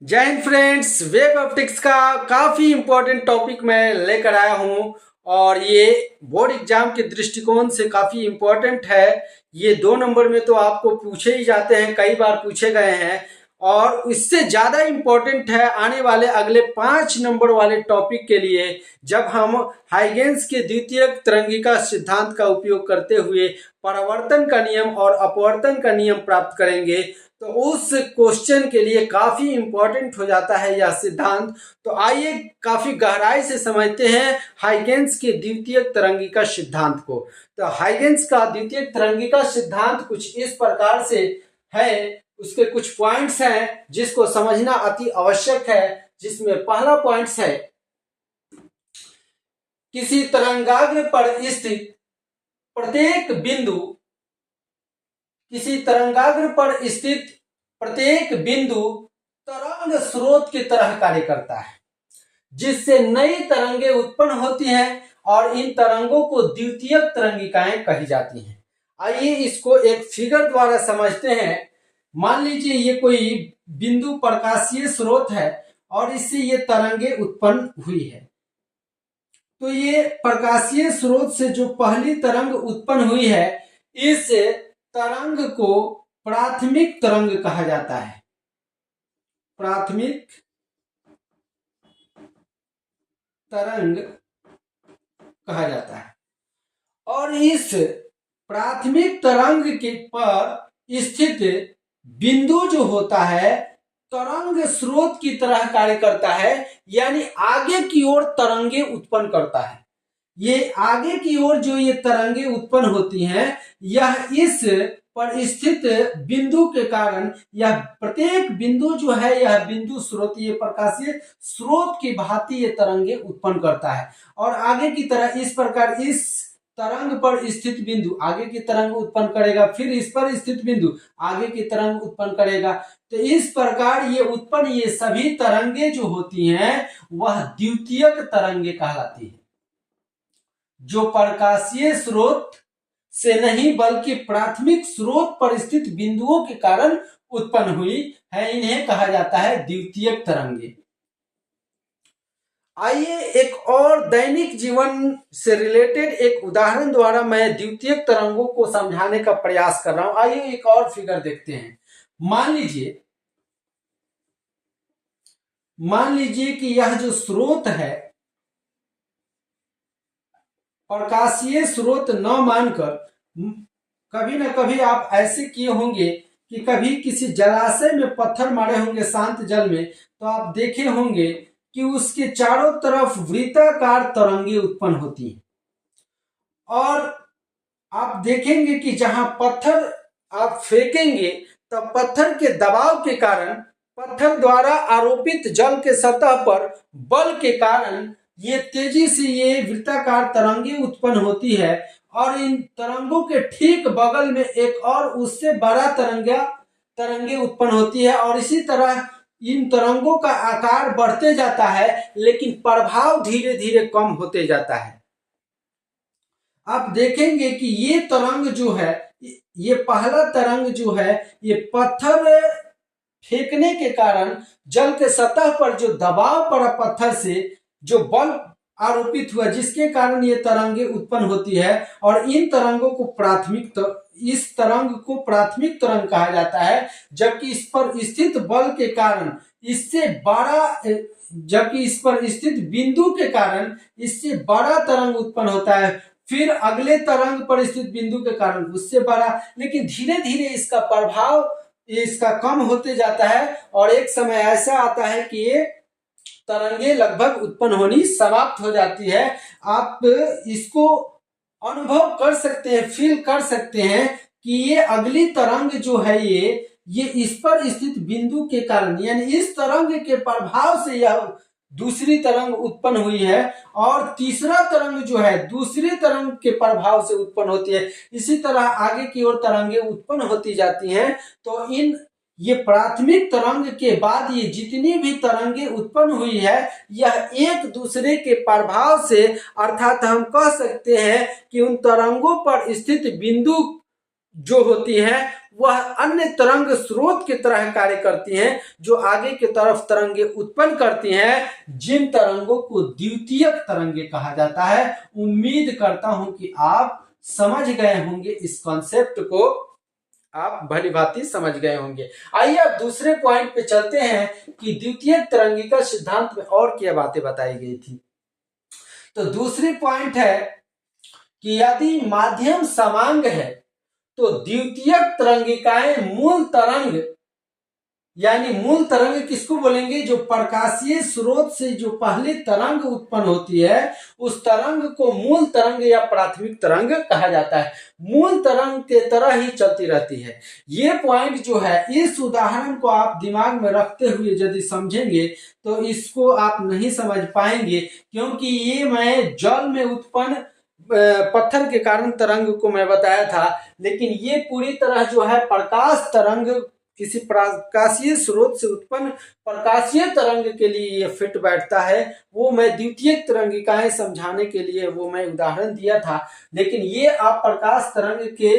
जय Hind friends. Web optics का काफ़ी इम्पोर्टेंट टॉपिक मैं लेकर आया हूँ और ये बोर्ड एग्जाम के दृष्टिकोण से काफ़ी इम्पोर्टेंट है। ये 2 नंबर में तो आपको पूछे ही जाते हैं, कई बार पूछे गए हैं और इससे ज़्यादा इम्पोर्टेंट है आने वाले अगले 5 नंबर वाले टॉपिक के लिए, जब हम हाइगेंस के द्वितीय तरंगिका सिद्धांत का उपयोग करते हुए परावर्तन का नियम और अपवर्तन का नियम प्राप्त करेंगे। तो उस क्वेश्चन के लिए काफी इंपॉर्टेंट हो जाता है यह सिद्धांत। तो आइए काफी गहराई से समझते हैं हाइगेंस के द्वितीय तरंगिका सिद्धांत को। तो हाइगेंस का द्वितीय तरंगिका सिद्धांत कुछ इस प्रकार से है, उसके कुछ पॉइंट्स हैं जिसको समझना अति आवश्यक है। जिसमें पहला पॉइंट्स है, किसी तरंगाग्र पर स्थित प्रत्येक बिंदु किसी तरंगाग्र पर स्थित प्रत्येक बिंदु तरंग स्रोत की तरह कार्य करता है, जिससे नई तरंगें उत्पन्न होती हैं और इन तरंगों को द्वितीयक तरंगिकाएं कही जाती हैं। आइए इसको एक फिगर द्वारा समझते हैं। मान लीजिए ये कोई बिंदु प्रकाशीय स्रोत है और इससे ये तरंगें उत्पन्न हुई है। तो ये प्रकाशीय स्रोत से जो पहली तरंग उत्पन्न हुई है, इस तरंग को प्राथमिक तरंग कहा जाता है। प्राथमिक तरंग कहा जाता है और इस प्राथमिक तरंग के पर स्थित बिंदु जो होता है तरंग स्रोत की तरह कार्य करता है, यानी आगे की ओर तरंगे उत्पन्न करता है। ये आगे की ओर जो ये तरंगे उत्पन्न होती हैं, यह इस पर स्थित बिंदु के कारण, यह प्रत्येक बिंदु जो है यह बिंदु स्रोत, ये प्रकाशीय स्रोत की भांति ये तरंगे उत्पन्न करता है। और आगे की तरह इस प्रकार इस तरंग पर स्थित बिंदु आगे की तरंग उत्पन्न करेगा, फिर इस पर स्थित बिंदु आगे की तरंग उत्पन्न करेगा। तो इस प्रकार ये उत्पन्न ये सभी तरंगे जो होती हैं वह द्वितीयक तरंगे कहलाती है, जो प्रकाशीय स्रोत से नहीं बल्कि प्राथमिक स्रोत पर स्थित बिंदुओं के कारण उत्पन्न हुई है। इन्हें कहा जाता है द्वितीयक तरंगे। आइए एक और दैनिक जीवन से रिलेटेड एक उदाहरण द्वारा मैं द्वितीयक तरंगों को समझाने का प्रयास कर रहा हूं। आइए एक और फिगर देखते हैं। मान लीजिए कि यह जो स्रोत है प्रकाशीय स्रोत न मानकर, कभी ना कभी आप ऐसे किए होंगे कि कभी किसी जलाशय में पत्थर मारे होंगे शांत जल में, तो आप देखे होंगे कि उसके चारों तरफ वृत्ताकार तरंगे उत्पन्न होती हैं और आप देखेंगे कि जहां पत्थर आप फेंकेंगे तब पत्थर के दबाव के कारण, पत्थर द्वारा आरोपित जल के सतह पर बल के कारण ये तेजी से ये वृत्ताकार तरंगे उत्पन्न होती है और इन तरंगों के ठीक बगल में एक और उससे बड़ा तरंगे उत्पन्न होती है और इसी तरह इन तरंगों का आकार बढ़ते जाता है, लेकिन प्रभाव धीरे धीरे कम होते जाता है। आप देखेंगे कि ये तरंग जो है, ये पहला तरंग जो है, ये पत्थर फेंकने के कारण जल के सतह पर जो दबाव पड़ा पत्थर से, जो बल आरोपित हुआ जिसके कारण ये तरंगे उत्पन्न होती है और इन तरंगों को इस तरंग को प्राथमिक तरंग कहा जाता है। जबकि इस पर स्थित बल के कारण इससे बड़ा, जबकि इस पर स्थित बिंदु के कारण इससे बड़ा तरंग उत्पन्न होता है, फिर अगले तरंग पर स्थित बिंदु के कारण उससे बड़ा, लेकिन धीरे धीरे इसका प्रभाव इसका कम होते जाता है और एक समय ऐसा आता है कि ये तरंगे लगभग उत्पन्न होनी समाप्त हो जाती है। आप इसको अनुभव कर सकते हैं, फील कर सकते हैं कि ये अगली तरंग जो है ये इस पर स्थित बिंदु के कारण, यानी इस तरंग के प्रभाव से यह दूसरी तरंग उत्पन्न हुई है और तीसरा तरंग जो है दूसरी तरंग के प्रभाव से उत्पन्न होती है। इसी तरह आगे की ओर तरंगे उत्पन्न होती जाती हैं। तो ये प्राथमिक तरंग के बाद ये जितनी भी तरंगे उत्पन्न हुई है, यह एक दूसरे के प्रभाव से, अर्थात हम कह सकते हैं कि उन तरंगों पर स्थित बिंदु जो होती हैं वह अन्य तरंग स्रोत की तरह कार्य करती हैं, जो आगे की तरफ तरंगे उत्पन्न करती हैं, जिन तरंगों को द्वितीयक तरंगे कहा जाता है। उम्मीद करता हूं कि आप समझ गए होंगे, इस कॉन्सेप्ट को आप भली भांति समझ गए होंगे। आइए अब दूसरे पॉइंट पे चलते हैं कि द्वितीयक तरंगिका सिद्धांत में और क्या बातें बताई गई थी। तो दूसरी पॉइंट है कि यदि माध्यम समांग है तो द्वितीयक तरंगिकाएं मूल तरंग, यानी मूल तरंग किसको बोलेंगे, जो प्रकाशीय स्रोत से जो पहले तरंग उत्पन्न होती है उस तरंग को मूल तरंग या प्राथमिक तरंग कहा जाता है। मूल तरंग के तरह ही चलती रहती है। ये पॉइंट जो है, इस उदाहरण को आप दिमाग में रखते हुए यदि समझेंगे तो इसको आप नहीं समझ पाएंगे, क्योंकि ये मैं जल में उत्पन्न पत्थर के कारण तरंग को मैं बताया था, लेकिन ये पूरी तरह जो है प्रकाश तरंग, किसी प्रकाशीय स्रोत से उत्पन्न प्रकाशीय तरंग के लिए ये फिट बैठता है। वो मैं द्वितीयक तरंगिकाएं समझाने के लिए वो मैं उदाहरण दिया था, लेकिन ये आप प्रकाश तरंग के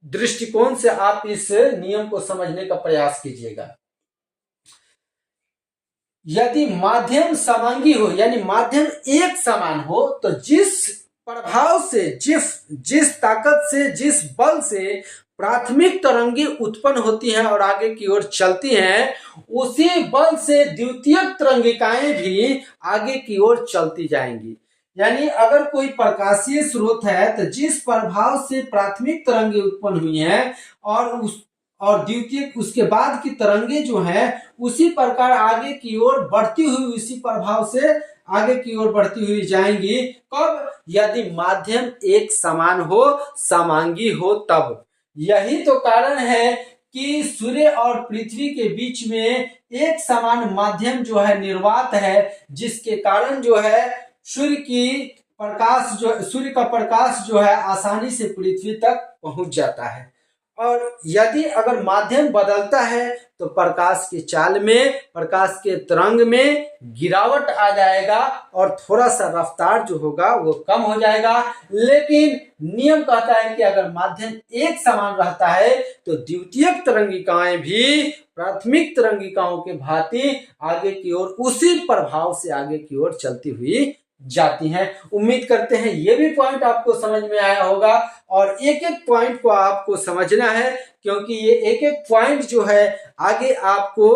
दृष्टिकोण से आप इस नियम को समझने का प्रयास कीजिएगा। यदि माध्यम समांगी हो, यानी माध्यम एक समान हो, तो जिस प्रभाव से, जिस ताकत से, जिस बल से प्राथमिक तरंगे उत्पन्न होती हैं और आगे की ओर चलती हैं, उसी बल से द्वितीयक तरंगिकाएं भी आगे की ओर चलती जाएंगी। यानी अगर कोई प्रकाशीय स्रोत है तो जिस प्रभाव से प्राथमिक तरंगे उत्पन्न हुई हैं और द्वितीयक उसके बाद की तरंगे जो है उसी प्रकार आगे की ओर बढ़ती हुई, उसी प्रभाव से आगे की ओर बढ़ती हुई जाएंगी। कब? यदि माध्यम एक समान हो, समांगी हो, तब। यही तो कारण है कि सूर्य और पृथ्वी के बीच में एक समान माध्यम जो है निर्वात है, जिसके कारण जो है सूर्य का प्रकाश जो है आसानी से पृथ्वी तक पहुंच जाता है। और यदि अगर माध्यम बदलता है तो प्रकाश की चाल में, प्रकाश के तरंग में गिरावट आ जाएगा और थोड़ा सा रफ्तार जो होगा वो कम हो जाएगा। लेकिन नियम कहता है कि अगर माध्यम एक समान रहता है तो द्वितीयक तरंगिकाएं भी प्राथमिक तरंगिकाओं के भांति आगे की ओर उसी प्रभाव से आगे की ओर चलती हुई जाती हैं। उम्मीद करते हैं ये भी पॉइंट आपको समझ में आया होगा, और एक एक पॉइंट को आपको समझना है, क्योंकि ये एक एक पॉइंट जो है आगे आपको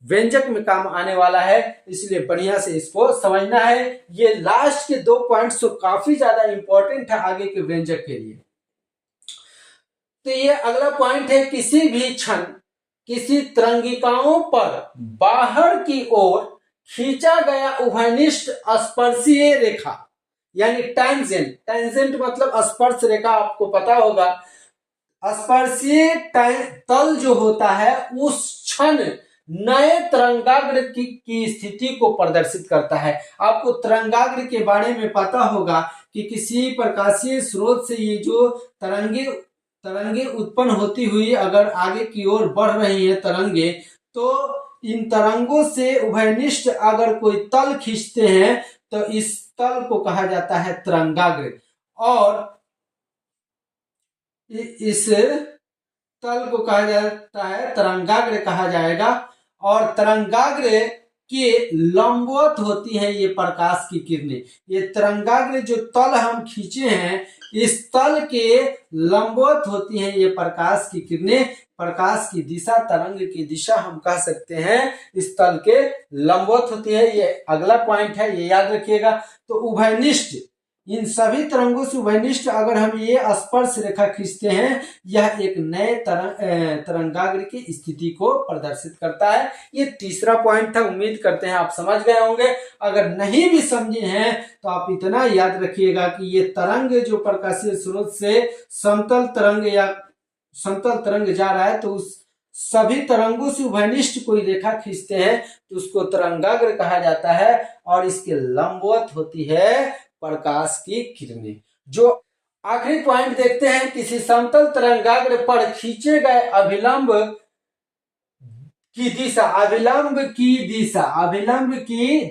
व्यंजक में काम आने वाला है, इसलिए बढ़िया से इसको समझना है। ये लास्ट के 2 पॉइंट्स तो काफी ज्यादा इंपॉर्टेंट है आगे के व्यंजक के लिए। तो ये अगला पॉइंट है, किसी भी क्षण किसी तरंगिकाओं पर बाहर की ओर खींचा गया उभयनिष्ठ स्पर्शीय रेखा, यानी टेंजेंट मतलब स्पर्श रेखा, आपको पता होगा। स्पर्शीय तल जो होता है उस क्षण नए तरंगाग्र की स्थिति को प्रदर्शित करता है। आपको तरंगाग्र के बारे में पता होगा कि किसी प्रकाशीय स्रोत से ये जो तरंगे उत्पन्न होती हुई अगर आगे की ओर बढ़ रही है तरंगे, तो इन तरंगों से उभयनिष्ठ अगर कोई तल खींचते हैं तो इस तल को कहा जाता है तरंगाग्र, और इस तल को कहा जाता है तरंगाग्र कहा जाएगा। और तरंगाग्र के लंबवत होती हैं ये प्रकाश की किरणें। ये तरंगाग्र जो तल हम खींचे हैं, इस तल के लंबवत होती हैं ये प्रकाश की किरणें। प्रकाश की दिशा, तरंग की दिशा हम कह सकते हैं इस तल के लंबवत होती है। ये अगला पॉइंट है, ये याद रखिएगा। तो उभयनिष्ठ, इन सभी तरंगों से उभयनिष्ठ अगर हम ये स्पर्श रेखा खींचते हैं, यह एक नए तरंगाग्र की स्थिति को प्रदर्शित करता है। ये तीसरा पॉइंट था। उम्मीद करते हैं आप समझ गए होंगे। अगर नहीं भी समझे हैं तो आप इतना याद रखिएगा कि ये तरंग जो प्रकाशीय स्रोत से समतल तरंग जा रहा है, तो उस सभी तरंगों से उभयनिष्ठ कोई रेखा खींचते हैं तो उसको तरंगाग्र कहा जाता है, और इसके लंबवत होती है प्रकाश की किरणें। जो आखिरी पॉइंट देखते हैं, किसी समतल तरंगाग्र पर खींचे गए अभिलंब की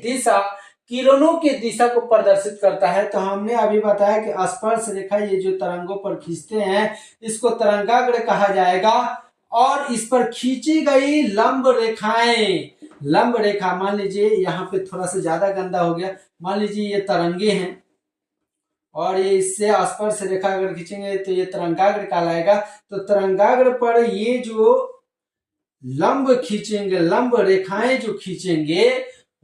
दिशा किरणों की दिशा को प्रदर्शित करता है। तो हमने अभी बताया कि स्पर्श रेखा ये जो तरंगों पर खींचते हैं इसको तरंगाग्र कहा जाएगा। और इस पर खींची गई लंब रेखाएं, लंब रेखा मान लीजिए यहाँ पे थोड़ा सा ज्यादा गंदा हो गया, मान लीजिए ये तरंगे हैं और ये इससे स्पर्श रेखा अगर खींचेंगे तो ये तरंगाग्र कहलाएगा। तो तरंगाग्र पर ये जो लंब खींचेंगे, लंब रेखाएं जो खींचेंगे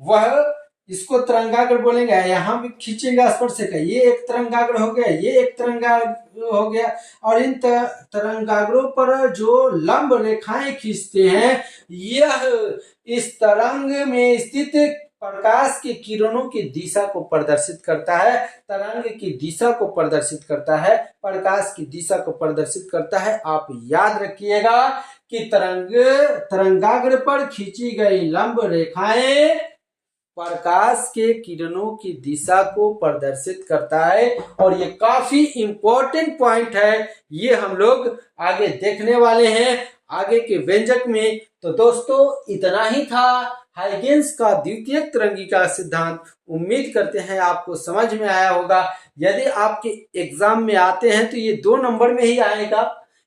वह इसको तरंगाग्र बोलेंगे। यहाँ भी खींचेंगे स्पर्श रेखा, ये एक तरंगाग्र हो गया, ये एक तरंगाग्र हो गया। और इन तरंगाग्रों पर जो लंब रेखाएं खींचते हैं यह इस तरंग में स्थित प्रकाश की किरणों की दिशा को प्रदर्शित करता है, तरंग की दिशा को प्रदर्शित करता है, प्रकाश की दिशा को प्रदर्शित करता है। आप याद रखिएगा कि तरंगाग्र पर खींची गई लंब रेखाएं प्रकाश के किरणों की दिशा को प्रदर्शित करता है। और ये काफी इंपॉर्टेंट पॉइंट है, ये हम लोग आगे देखने वाले हैं आगे के व्यंजक में। तो दोस्तों इतना ही था हाइगेंस का द्वितीयक तरंगिका सिद्धांत। उम्मीद करते हैं आपको समझ में आया होगा। यदि आपके एग्जाम में आते हैं तो ये 2 नंबर में ही आएगा,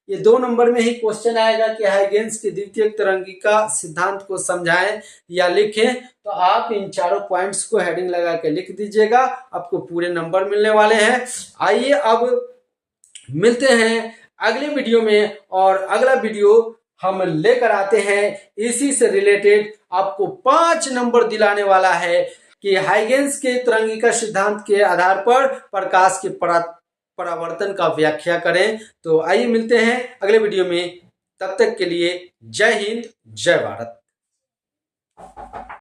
ये 2 नंबर में ही क्वेश्चन आएगा कि हाइगेंस के द्वितीयक तरंगिका सिद्धांत को समझाएं या लिखें। तो आप इन चारों पॉइंट्स को हेडिंग लगा के लिख दीजिएगा, आपको पूरे नंबर मिलने वाले हैं। आइए अब मिलते हैं अगले वीडियो में, और अगला वीडियो हम लेकर आते हैं इसी से रिलेटेड, आपको 5 नंबर दिलाने वाला है कि हाइगेंस के तरंगिका सिद्धांत के आधार पर प्रकाश के परावर्तन का व्याख्या करें। तो आइए मिलते हैं अगले वीडियो में, तब तक के लिए जय हिंद जय भारत।